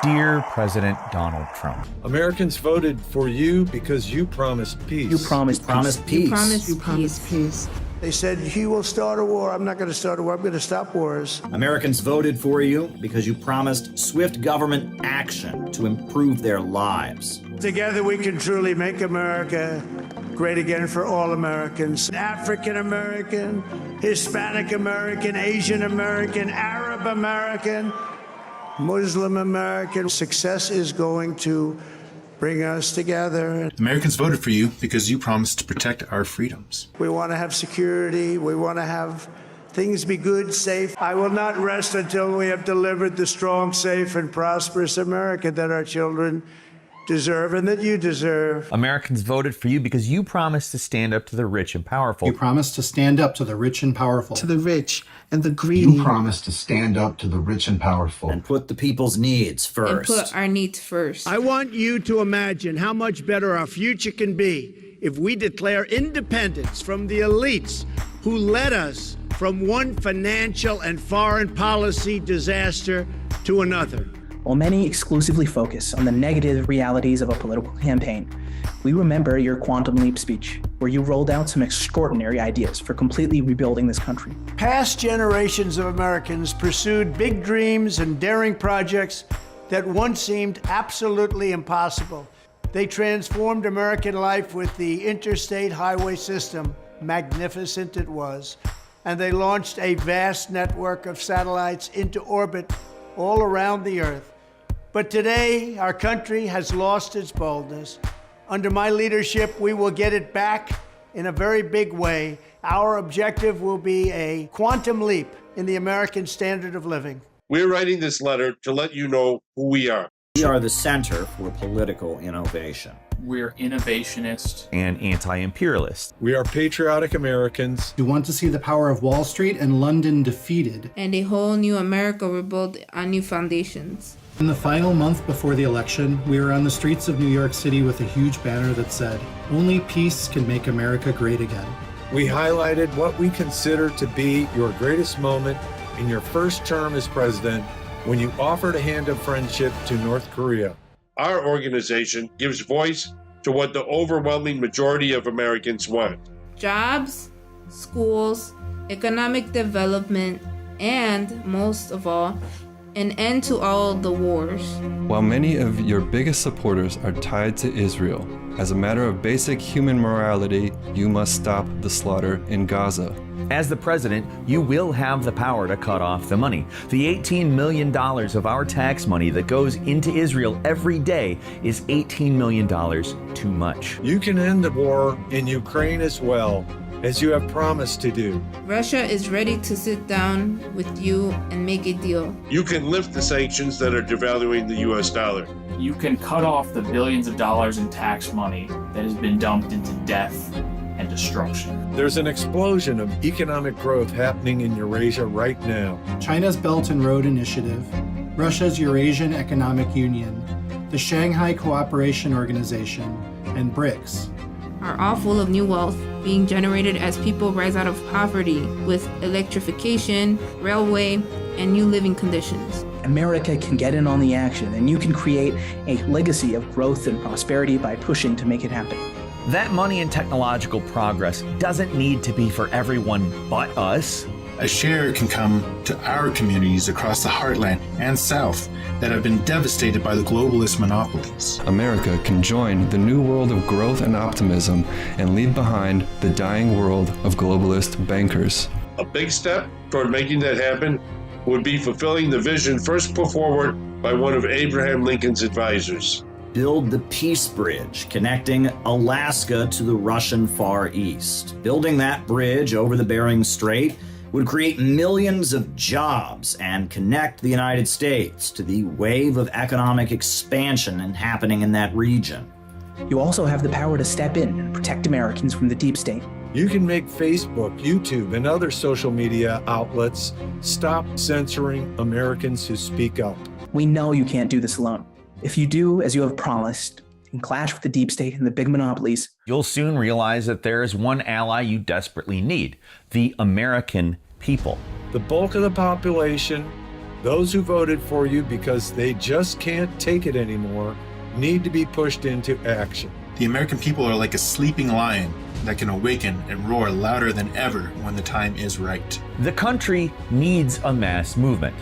Dear President Donald Trump, Americans voted for you because you promised peace. You promised peace. You promised peace. They said, he will start a war. I'm not going to start a war. I'm going to stop wars. Americans voted for you because you promised swift government action to improve their lives. Together we can truly make America great again for all Americans. African American, Hispanic American, Asian American, Arab American, Muslim American. Success is going to bring us together. Americans voted for you because you promised to protect our freedoms. We want to have security. We want to have things be good, safe. I will not rest until we have delivered the strong, safe, and prosperous America that our children deserve and that you deserve. Americans voted for you because you promised to stand up to the rich and powerful. You promised to stand up to the rich and powerful. To the rich and the greedy. You promised to stand up to the rich and powerful. And put the people's needs first. And put our needs first. I want you to imagine how much better our future can be if we declare independence from the elites who led us from one financial and foreign policy disaster to another. While many exclusively focus on the negative realities of a political campaign, we remember your Quantum Leap speech, where you rolled out some extraordinary ideas for completely rebuilding this country. Past generations of Americans pursued big dreams and daring projects that once seemed absolutely impossible. They transformed American life with the interstate highway system, magnificent it was, and they launched a vast network of satellites into orbit all around the earth. But today, our country has lost its boldness. Under my leadership, we will get it back in a very big way. Our objective will be a quantum leap in the American standard of living. We're writing this letter to let you know who we are. We are the Center for Political Innovation. We're innovationist and anti-imperialist. We are patriotic Americans who want to see the power of Wall Street and London defeated. And a whole new America rebuilt on new foundations. In the final month before the election, we were on the streets of New York City with a huge banner that said, "Only peace can make America great again." We highlighted what we consider to be your greatest moment in your first term as president when you offered a hand of friendship to North Korea. Our organization gives voice to what the overwhelming majority of Americans want. Jobs, schools, economic development, and, most of all, an end to all the wars. While many of your biggest supporters are tied to Israel, as a matter of basic human morality, you must stop the slaughter in Gaza. As the president, you will have the power to cut off the money. The $18 million of our tax money that goes into Israel every day is $18 million too much. You can end the war in Ukraine as well, as you have promised to do. Russia is ready to sit down with you and make a deal. You can lift the sanctions that are devaluing the U.S. dollar. You can cut off the billions of dollars in tax money that has been dumped into death and destruction. There's an explosion of economic growth happening in Eurasia right now. China's Belt and Road Initiative, Russia's Eurasian Economic Union, the Shanghai Cooperation Organization, and BRICS are all full of new wealth being generated as people rise out of poverty with electrification, railway, and new living conditions. America can get in on the action, and you can create a legacy of growth and prosperity by pushing to make it happen. That money and technological progress doesn't need to be for everyone but us. A share can come to our communities across the heartland and south that have been devastated by the globalist monopolies. America can join the new world of growth and optimism and leave behind the dying world of globalist bankers. A big step toward making that happen would be fulfilling the vision first put forward by one of Abraham Lincoln's advisors. Build the Peace Bridge, connecting Alaska to the Russian Far East. Building that bridge over the Bering Strait would create millions of jobs and connect the United States to the wave of economic expansion and happening in that region. You also have the power to step in and protect Americans from the deep state. You can make Facebook, YouTube, and other social media outlets stop censoring Americans who speak up. We know you can't do this alone. If you do, as you have promised, and clash with the deep state and the big monopolies, you'll soon realize that there is one ally you desperately need: the American people. The bulk of the population Those who voted for you because they just can't take it anymore need to be pushed into action. The American people are like a sleeping lion that can awaken and roar louder than ever when the time is right. The country needs a mass movement.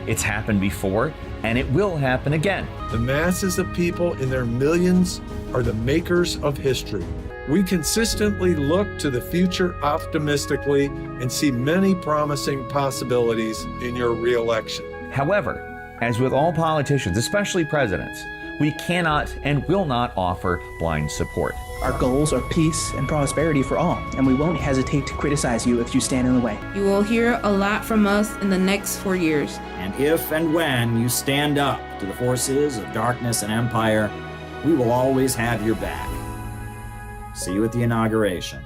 It's happened before, and it will happen again. The masses of people in their millions are the makers of history. We consistently look to the future optimistically and see many promising possibilities in your re-election. However, as with all politicians, especially presidents, we cannot and will not offer blind support. Our goals are peace and prosperity for all, and we won't hesitate to criticize you if you stand in the way. You will hear a lot from us in the next 4 years. And if and when you stand up to the forces of darkness and empire, we will always have your back. See you at the inauguration.